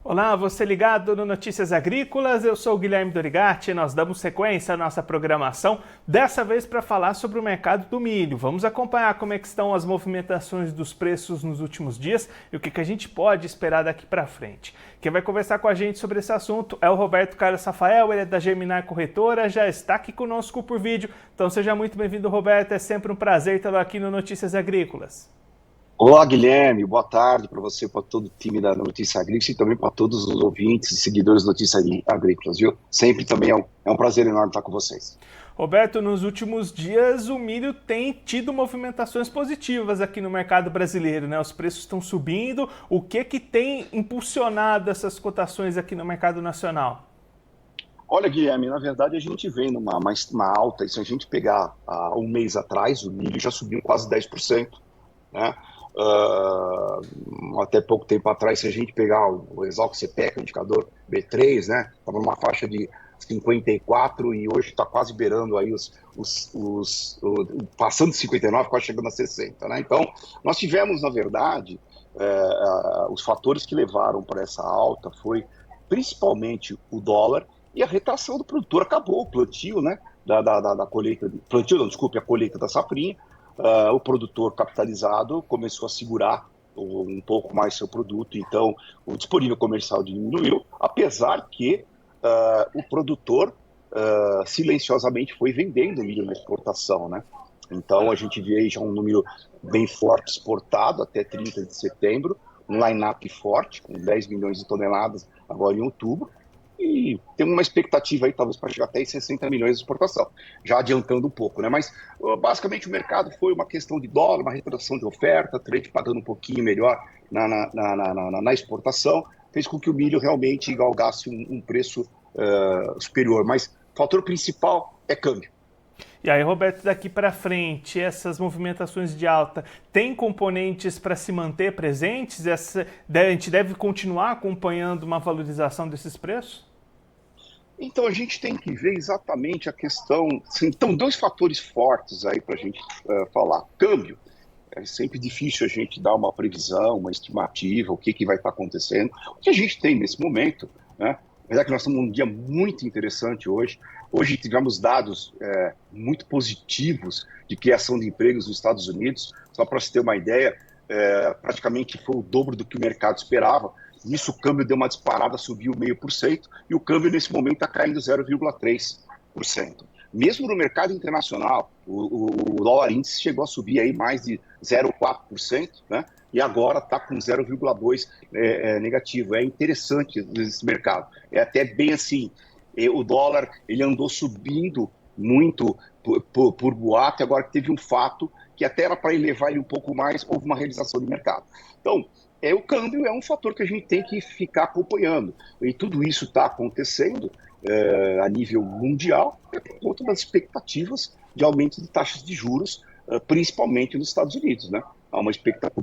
Olá, você ligado no Notícias Agrícolas, eu sou o Guilherme Dorigatti, nós damos sequência à nossa programação, dessa vez para falar sobre o mercado do milho. Vamos acompanhar como é que estão as movimentações dos preços nos últimos dias e o que a gente pode esperar daqui para frente. Quem vai conversar com a gente sobre esse assunto é o Roberto Carlos Rafael, ele é da Germinar Corretora, já está aqui conosco por vídeo, então seja muito bem-vindo, Roberto, é sempre um prazer tê-lo aqui no Notícias Agrícolas. Olá, Guilherme, boa tarde para você, para todo o time da Notícia Agrícola e também para todos os ouvintes e seguidores da Notícia Agrícolas, viu? Sempre também é um prazer enorme estar com vocês. Roberto, nos últimos dias o milho tem tido movimentações positivas aqui no mercado brasileiro, né? Os preços estão subindo. O que tem impulsionado essas cotações aqui no mercado nacional? Olha, Guilherme, na verdade a gente vem numa alta, e se a gente pegar um mês atrás, o milho já subiu quase 10%, né? Até pouco tempo atrás, se a gente pegar o Exalc CPEC, o indicador B3, né, estava numa faixa de 54 e hoje está quase beirando aí passando de 59, quase chegando a 60, né? Então, nós tivemos, na verdade, os fatores que levaram para essa alta foi principalmente o dólar e a retração do produtor. Acabou o plantio, né, da colheita, plantio não, desculpe, a colheita da safrinha. O produtor capitalizado começou a segurar um pouco mais seu produto, então o disponível comercial diminuiu, apesar que o produtor silenciosamente foi vendendo milho na exportação, né? Então a gente vê aí já um número bem forte exportado até 30 de setembro, um line-up forte, com 10 milhões de toneladas agora em outubro, e tem uma expectativa aí, talvez, para chegar até 60 milhões de exportação, já adiantando um pouco, né? Mas, basicamente, o mercado foi uma questão de dólar, uma retração de oferta, trade pagando um pouquinho melhor na exportação, fez com que o milho realmente galgasse um preço superior. Mas o fator principal é câmbio. E aí, Roberto, daqui para frente, essas movimentações de alta, tem componentes para se manter presentes? A gente deve continuar acompanhando uma valorização desses preços? Então, a gente tem que ver exatamente a questão. Então, dois fatores fortes aí para a gente falar. Câmbio. É sempre difícil a gente dar uma previsão, uma estimativa, o que vai estar acontecendo. O que a gente tem nesse momento, né? Apesar que nós estamos num dia muito interessante hoje. Hoje tivemos dados muito positivos de criação de empregos nos Estados Unidos. Só para você ter uma ideia, praticamente foi o dobro do que o mercado esperava. Nisso o câmbio deu uma disparada, subiu 0,5%, e o câmbio nesse momento está caindo 0,3%. Mesmo no mercado internacional, o dólar índice chegou a subir aí mais de 0,4%, né? E agora está com 0,2% negativo. É interessante esse mercado. É até bem assim, o dólar ele andou subindo muito por boato, e agora que teve um fato que até era para elevar ele um pouco mais, houve uma realização de mercado. Então, o câmbio é um fator que a gente tem que ficar acompanhando. E tudo isso está acontecendo a nível mundial por conta das expectativas de aumento de taxas de juros, principalmente nos Estados Unidos, né? Há uma expectativa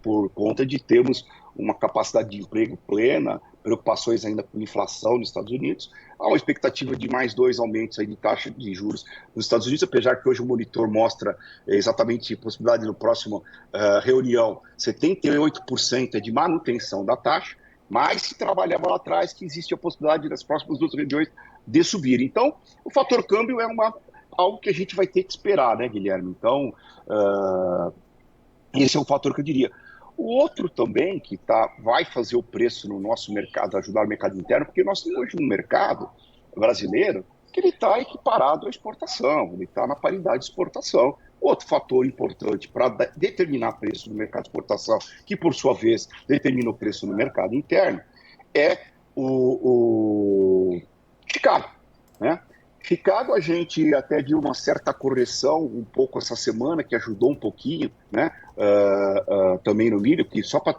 por conta de termos uma capacidade de emprego plena, preocupações ainda com inflação nos Estados Unidos. Há uma expectativa de mais 2 aumentos aí de taxa de juros nos Estados Unidos, apesar que hoje o monitor mostra exatamente a possibilidade no próximo reunião, 78% é de manutenção da taxa, mas se trabalhava lá atrás que existe a possibilidade das próximas 2 reuniões de subir. Então, o fator câmbio é algo que a gente vai ter que esperar, né, Guilherme? Então, esse é um fator que eu diria. O outro também que vai fazer o preço no nosso mercado, ajudar o mercado interno, porque nós temos hoje um mercado brasileiro que ele está equiparado à exportação, ele está na paridade de exportação. Outro fator importante para determinar preço no mercado de exportação, que por sua vez determina o preço no mercado interno, é o Chicago, né? Chicago, a gente até viu uma certa correção um pouco essa semana, que ajudou um pouquinho, né? Também no milho, que só para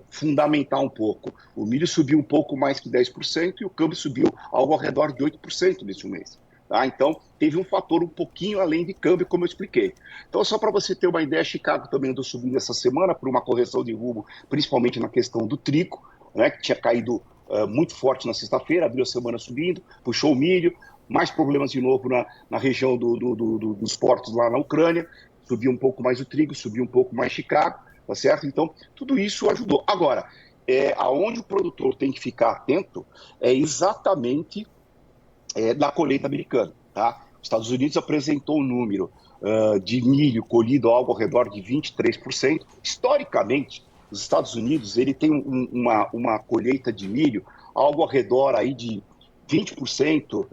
fundamentar um pouco, o milho subiu um pouco mais que 10% e o câmbio subiu algo ao redor de 8% nesse mês. Tá? Então, teve um fator um pouquinho além de câmbio, como eu expliquei. Então, só para você ter uma ideia, Chicago também andou subindo essa semana por uma correção de rumo, principalmente na questão do trigo, né? Que tinha caído muito forte na sexta-feira, abriu a semana subindo, puxou o milho, mais problemas de novo na região dos portos lá na Ucrânia, subiu um pouco mais o trigo, subiu um pouco mais Chicago, tá certo? Então, tudo isso ajudou. Agora, aonde o produtor tem que ficar atento é exatamente na colheita americana. Tá? Os Estados Unidos apresentou um número de milho colhido algo ao redor de 23%. Historicamente, os Estados Unidos ele tem uma colheita de milho algo ao redor aí de 20%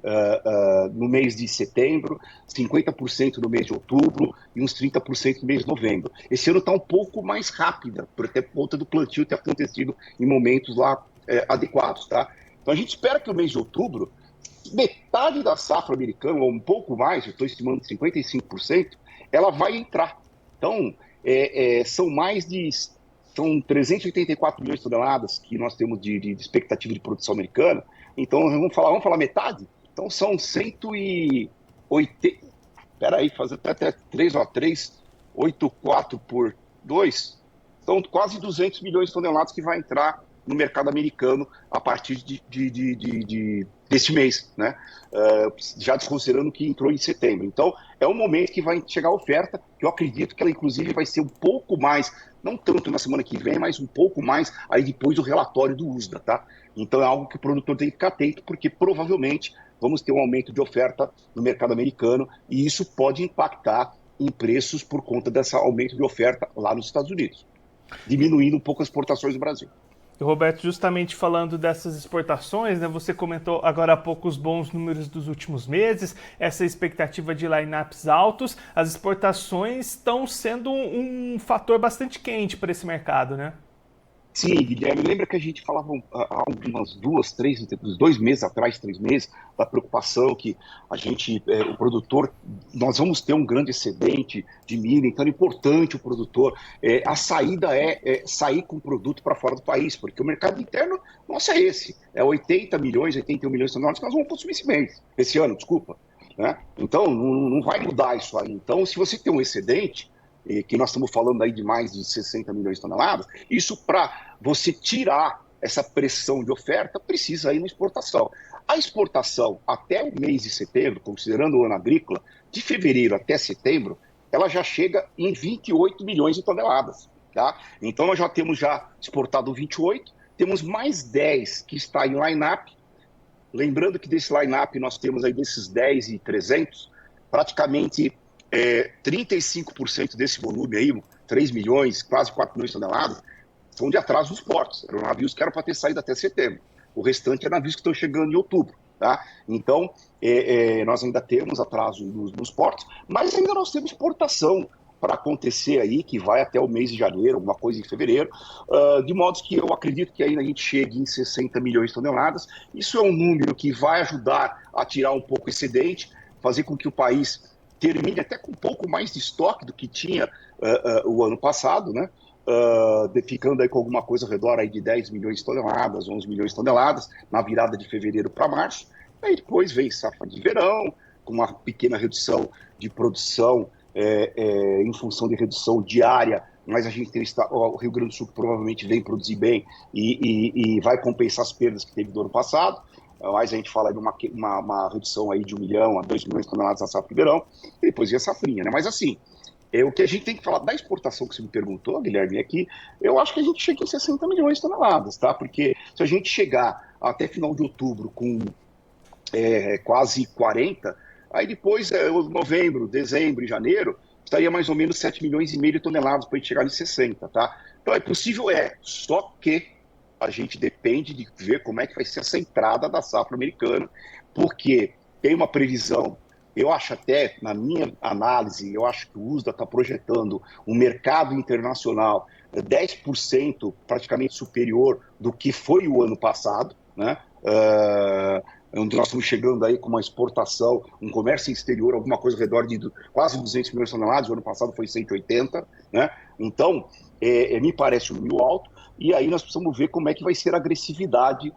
no mês de setembro, 50% no mês de outubro e uns 30% no mês de novembro. Esse ano está um pouco mais rápida, por até conta do plantio ter acontecido em momentos lá adequados. Tá? Então a gente espera que o mês de outubro, metade da safra americana, ou um pouco mais, eu estou estimando 55%, ela vai entrar. Então, são 384 milhões de toneladas que nós temos de expectativa de produção americana. Então, vamos falar metade? Então, são 180... Espera aí, fazer até 384 por 2, são quase 200 milhões de toneladas que vai entrar no mercado americano a partir deste mês, né? Já desconsiderando que entrou em setembro. Então, é um momento que vai chegar a oferta, que eu acredito que ela, inclusive, vai ser um pouco mais, não tanto na semana que vem, mas um pouco mais aí depois do relatório do USDA, tá? Então, é algo que o produtor tem que ficar atento, porque provavelmente vamos ter um aumento de oferta no mercado americano e isso pode impactar em preços por conta desse aumento de oferta lá nos Estados Unidos, diminuindo um pouco as exportações do Brasil. E, Roberto, justamente falando dessas exportações, né, você comentou agora há pouco os bons números dos últimos meses, essa expectativa de lineups altos, as exportações estão sendo um fator bastante quente para esse mercado, né? Sim, Guilherme, lembra que a gente falava há umas 2 meses atrás, 3 meses, da preocupação que o produtor, nós vamos ter um grande excedente de milho, então é importante o produtor, a saída é sair com o produto para fora do país, porque o mercado interno, nossa, é esse, 81 milhões de toneladas que nós vamos consumir esse ano, desculpa. Né? Então, não vai mudar isso aí. Então, se você tem um excedente, que nós estamos falando aí de mais de 60 milhões de toneladas, isso para você tirar essa pressão de oferta, precisa ir na exportação. A exportação até o mês de setembro, considerando o ano agrícola, de fevereiro até setembro, ela já chega em 28 milhões de toneladas. Tá? Então nós já temos exportado 28, temos mais 10 que está em line-up. Lembrando que desse line-up nós temos aí desses 10 e 300, praticamente 35% desse volume aí, 3 milhões, quase 4 milhões de toneladas, são de atraso dos portos. Eram navios que eram para ter saído até setembro. O restante é navios que estão chegando em outubro. Tá? Então, nós ainda temos atraso nos portos, mas ainda nós temos exportação para acontecer aí, que vai até o mês de janeiro, alguma coisa em fevereiro, de modo que eu acredito que ainda a gente chegue em 60 milhões de toneladas. Isso é um número que vai ajudar a tirar um pouco o excedente, fazer com que o país termine até com um pouco mais de estoque do que tinha o ano passado, né? Ficando aí com alguma coisa ao redor aí de 10 milhões de toneladas, 11 milhões de toneladas, na virada de fevereiro para março. Aí depois vem safra de verão, com uma pequena redução de produção em função de redução diária, mas a gente tem o Rio Grande do Sul que provavelmente vem produzir bem e vai compensar as perdas que teve do ano passado. Mas a gente fala de uma redução aí de 1 milhão a 2 milhões de toneladas na safra de verão, e depois vem a safrinha, né? Mas assim, o que a gente tem que falar da exportação que você me perguntou, Guilherme, é que eu acho que a gente chega em 60 milhões de toneladas, tá? Porque se a gente chegar até final de outubro com quase 40, aí depois, novembro, dezembro e janeiro, estaria mais ou menos 7 milhões e meio de toneladas para a gente chegar em 60, tá? Então é possível, só que a gente depende de ver como é que vai ser essa entrada da safra americana, porque tem uma previsão, eu acho até, na minha análise, eu acho que o USDA está projetando um mercado internacional 10% praticamente superior do que foi o ano passado, né? Onde nós estamos chegando aí com uma exportação, um comércio exterior, alguma coisa ao redor de quase 200 milhões de toneladas, o ano passado foi 180, né? Então, me parece um número alto, e aí nós precisamos ver como é que vai ser a agressividade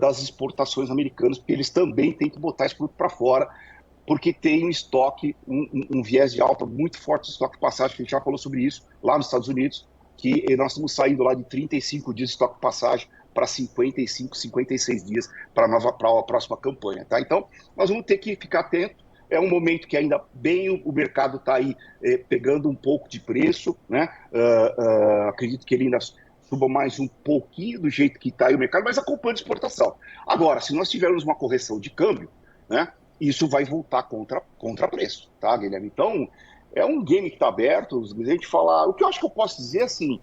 das exportações americanas, porque eles também têm que botar esse produto para fora, porque tem um estoque, um viés de alta muito forte de estoque de passagem, que a gente já falou sobre isso, lá nos Estados Unidos, que nós estamos saindo lá de 35 dias de estoque de passagem para 55, 56 dias para a próxima campanha. Tá? Então, nós vamos ter que ficar atentos. É um momento que ainda bem o mercado está aí pegando um pouco de preço, né? Acredito que ele ainda suba mais um pouquinho do jeito que está aí o mercado, mas acompanha a exportação. Agora, se nós tivermos uma correção de câmbio, né, isso vai voltar contra preço, tá, Guilherme? Então, é um game que está aberto, a gente fala, o que eu acho que eu posso dizer, assim,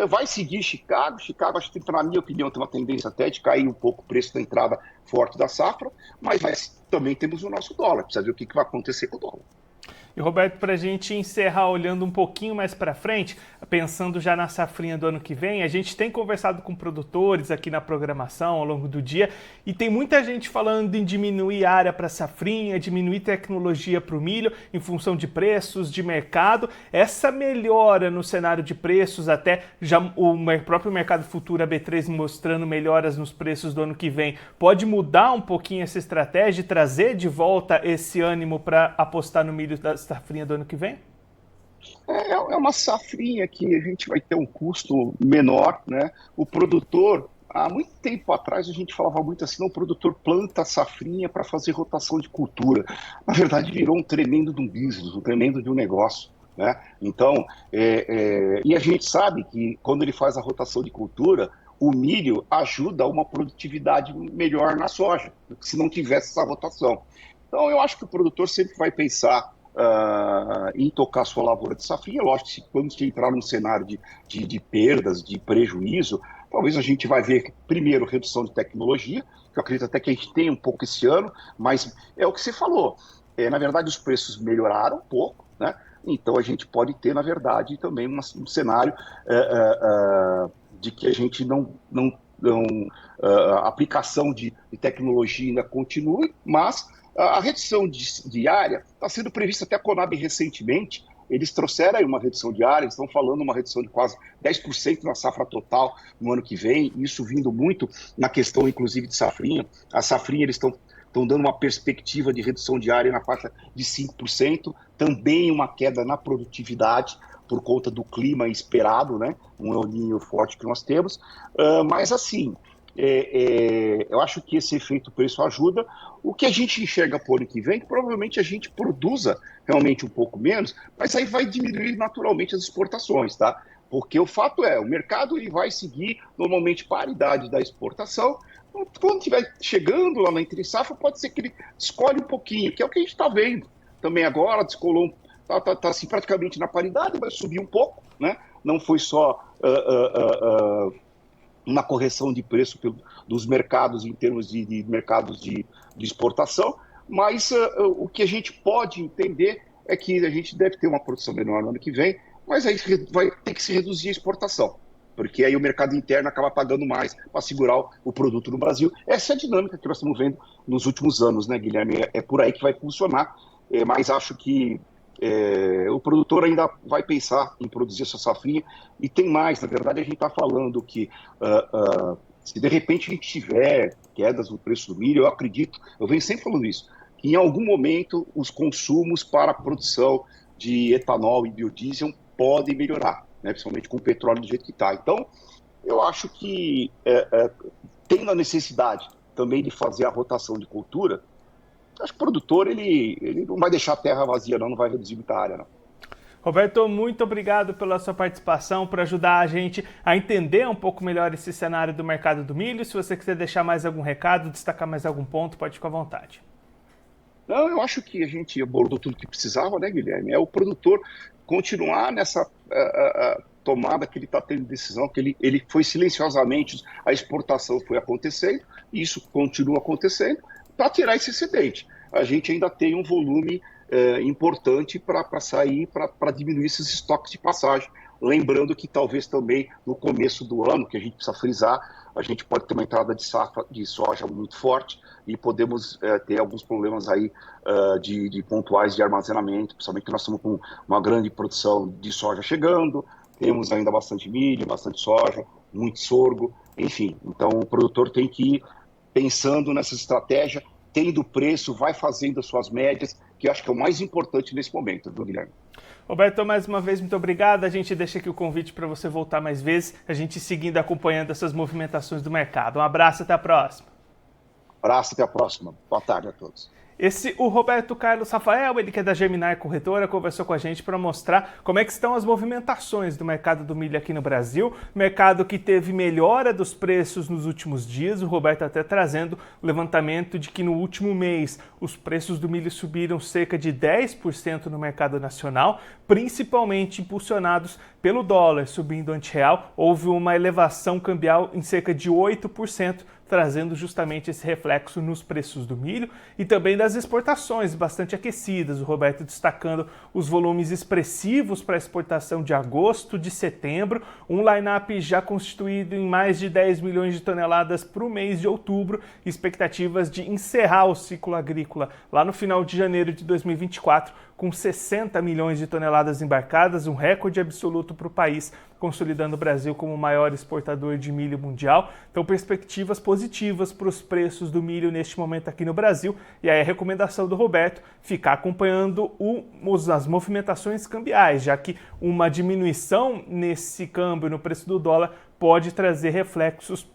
vai seguir Chicago, acho que, na minha opinião, tem uma tendência até de cair um pouco o preço da entrada forte da safra, mas também temos o nosso dólar, precisa ver o que vai acontecer com o dólar. E, Roberto, para a gente encerrar olhando um pouquinho mais para frente, pensando já na safrinha do ano que vem, a gente tem conversado com produtores aqui na programação ao longo do dia e tem muita gente falando em diminuir área para safrinha, diminuir tecnologia para o milho em função de preços, de mercado. Essa melhora no cenário de preços, até já o próprio mercado futuro, a B3, mostrando melhoras nos preços do ano que vem, pode mudar um pouquinho essa estratégia e trazer de volta esse ânimo para apostar no milho da safrinha do ano que vem? É uma safrinha que a gente vai ter um custo menor, né? O produtor, há muito tempo atrás, a gente falava muito assim, o produtor planta a safrinha para fazer rotação de cultura. Na verdade, virou um tremendo de um business, um tremendo de um negócio, né? Então, e a gente sabe que quando ele faz a rotação de cultura, o milho ajuda a uma produtividade melhor na soja, se não tivesse essa rotação. Então, eu acho que o produtor sempre vai pensar em tocar sua lavoura de safrinha. Lógico que quando a gente entrar num cenário de perdas, de prejuízo, talvez a gente vai ver, primeiro, redução de tecnologia, que eu acredito até que a gente tem um pouco esse ano, mas é o que você falou. Na verdade, os preços melhoraram um pouco, né? Então a gente pode ter, na verdade, também um cenário de que a gente a aplicação de tecnologia ainda continue, mas a redução de área está sendo prevista até a Conab recentemente. Eles trouxeram aí uma redução de área, eles estão falando uma redução de quase 10% na safra total no ano que vem, isso vindo muito na questão, inclusive, de safrinha. A safrinha, eles estão dando uma perspectiva de redução de área na faixa de 5%, também uma queda na produtividade por conta do clima esperado, né? Um El Niño forte que nós temos, mas assim, eu acho que esse efeito preço ajuda. O que a gente enxerga para o ano que vem, que provavelmente a gente produza realmente um pouco menos, mas aí vai diminuir naturalmente as exportações, tá? Porque o fato é, o mercado ele vai seguir normalmente paridade da exportação. Quando estiver chegando lá na entre safra, pode ser que ele escolhe um pouquinho, que é o que a gente está vendo também agora, descolou, tá assim, praticamente na paridade, vai subir um pouco, né? Não foi só uma correção de preço dos mercados em termos de mercados de exportação, mas o que a gente pode entender é que a gente deve ter uma produção menor no ano que vem, mas aí vai ter que se reduzir a exportação, porque aí o mercado interno acaba pagando mais para segurar o produto no Brasil. Essa é a dinâmica que nós estamos vendo nos últimos anos, né, Guilherme? É por aí que vai funcionar, mas acho que o produtor ainda vai pensar em produzir essa safrinha, e tem mais, na verdade a gente está falando que se de repente a gente tiver quedas no preço do milho, eu acredito, eu venho sempre falando isso, que em algum momento os consumos para a produção de etanol e biodiesel podem melhorar, né, principalmente com o petróleo do jeito que está. Então, eu acho que tendo a necessidade também de fazer a rotação de cultura, acho que o produtor ele não vai deixar a terra vazia, não vai reduzir muita área, não. Roberto, muito obrigado pela sua participação, por ajudar a gente a entender um pouco melhor esse cenário do mercado do milho. Se você quiser deixar mais algum recado, destacar mais algum ponto, pode ficar à vontade. Não, eu acho que a gente abordou tudo que precisava, né, Guilherme? É o produtor continuar nessa tomada que ele está tendo decisão, que ele foi silenciosamente, a exportação foi acontecendo, e isso continua acontecendo, para tirar esse excedente. A gente ainda tem um volume importante para sair, para diminuir esses estoques de passagem. Lembrando que talvez também no começo do ano, que a gente precisa frisar, a gente pode ter uma entrada de safra de soja muito forte e podemos ter alguns problemas aí de pontuais de armazenamento, principalmente que nós estamos com uma grande produção de soja chegando, temos ainda bastante milho, bastante soja, muito sorgo, enfim. Então o produtor tem que ir pensando nessa estratégia, tendo preço, vai fazendo as suas médias, que eu acho que é o mais importante nesse momento, viu, Guilherme? Roberto, mais uma vez, muito obrigado. A gente deixa aqui o convite para você voltar mais vezes, a gente seguindo acompanhando essas movimentações do mercado. Um abraço, até a próxima. Abraço, até a próxima. Boa tarde a todos. O Roberto Carlos Rafael, ele que é da Gemini Corretora, conversou com a gente para mostrar como é que estão as movimentações do mercado do milho aqui no Brasil, mercado que teve melhora dos preços nos últimos dias, o Roberto até trazendo o levantamento de que no último mês os preços do milho subiram cerca de 10% no mercado nacional, principalmente impulsionados pelo dólar subindo ante real, houve uma elevação cambial em cerca de 8%, trazendo justamente esse reflexo nos preços do milho e também das exportações bastante aquecidas. O Roberto destacando os volumes expressivos para exportação de agosto, de setembro, um line-up já constituído em mais de 10 milhões de toneladas para o mês de outubro, expectativas de encerrar o ciclo agrícola lá no final de janeiro de 2024, com 60 milhões de toneladas embarcadas, um recorde absoluto para o país, consolidando o Brasil como o maior exportador de milho mundial. Então, perspectivas positivas para os preços do milho neste momento aqui no Brasil. E aí a recomendação do Roberto, ficar acompanhando as movimentações cambiais, já que uma diminuição nesse câmbio, no preço do dólar, pode trazer reflexos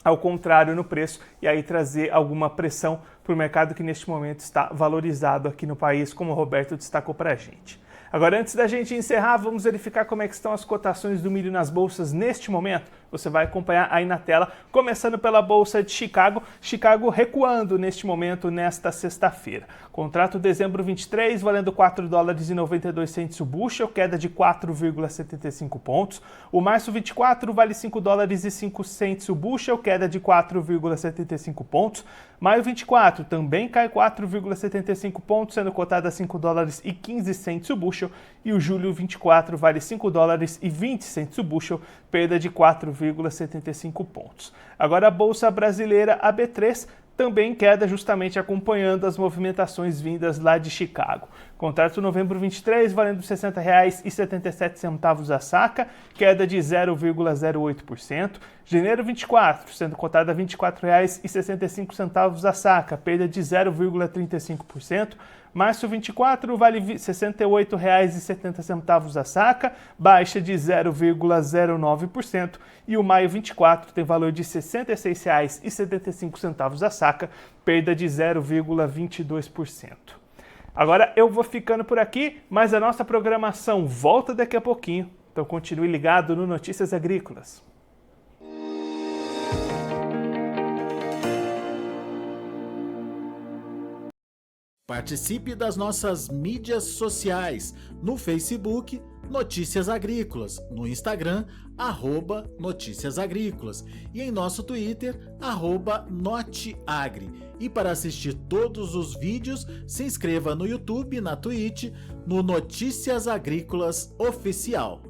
ao contrário no preço e aí trazer alguma pressão para o mercado que neste momento está valorizado aqui no país, como o Roberto destacou para a gente. Agora, antes da gente encerrar, vamos verificar como é que estão as cotações do milho nas bolsas neste momento. Você vai acompanhar aí na tela, começando pela Bolsa de Chicago. Chicago recuando neste momento, nesta sexta-feira. Contrato dezembro 23, valendo $4,92 o bushel, queda de 4,75 pontos. O março 24 vale $5,05 o bushel, queda de 4,75 pontos. Maio 24 também cai 4,75 pontos, sendo cotado a $5,15 o bushel. E o julho 24 vale $5,20 o bushel, perda de 4,75 pontos. Agora a Bolsa Brasileira, a B3, também queda justamente acompanhando as movimentações vindas lá de Chicago. Contrato novembro 23, valendo R$ 60,77 a saca, queda de 0,08%. Janeiro 24, sendo cotado a R$ 24,65 a saca, perda de 0,35%. Março 24 vale R$ 68,70 a saca, baixa de 0,09%. E o maio 24 tem valor de R$ 66,75 a saca, perda de 0,22%. Agora eu vou ficando por aqui, mas a nossa programação volta daqui a pouquinho, então continue ligado no Notícias Agrícolas. Participe das nossas mídias sociais, no Facebook, Notícias Agrícolas, no Instagram, @Notícias Agrícolas e em nosso Twitter, @Noteagri. E para assistir todos os vídeos, se inscreva no YouTube, na Twitch, no Notícias Agrícolas Oficial.